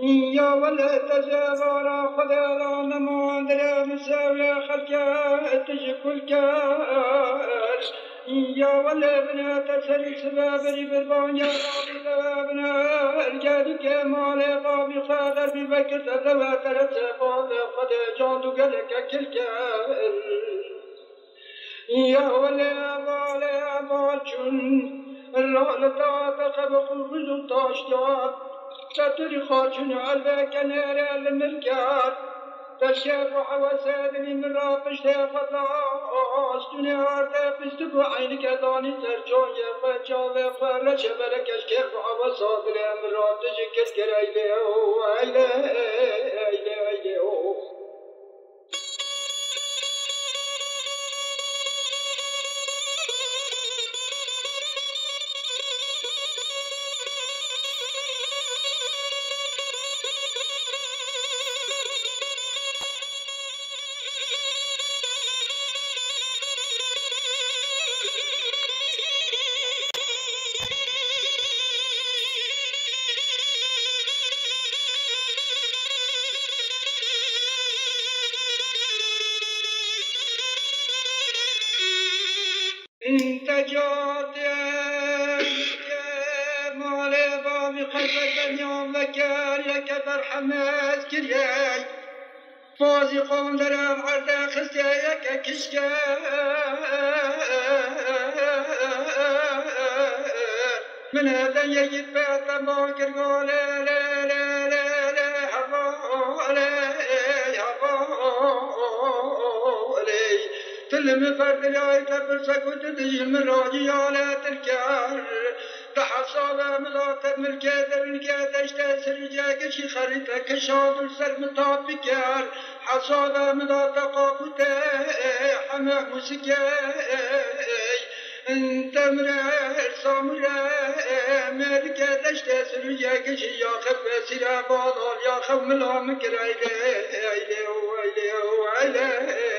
يا ولد جبارا خذا نمان درا مساوي خلقا تجكل كار يا ولد بنا تسل سباب ربان يا رب بنا الجاد كمال قابي خاطر ببكر تذوى ثلاث فاض قد جاندو قلك كل كار يا ولد بالجن الرالتا تخبق الرجل تاشتار تطري خارجن علبك نار الملكات تشافع وسادني من رابش تفتاش دنيا تفستك عينك داني ترجون يا فجال فرش برك اشكف وصادر من راتج كسكر ايله ايله ايله ايله انت جات مال بابي خلفك اليوم ذكر يا كبر حماس كرياي فازي قوم درام عرض خستيك كشكا من هذا يجد بات باكر قول لا لا لا لا تلم فرد لا يكبر سكوت تجم الراجي على تلكار تحصل ملاقة ملكة الملكة تشتسر جاك شي خريطة كشاط السر مطابكار حصل ملاقة قاقوتا حما مسكاي انت مرار سامرا ملكة تشتسر جاك شي يا خب سرا بالار يا خب ملامك رايلة ايلة ايلة ايلة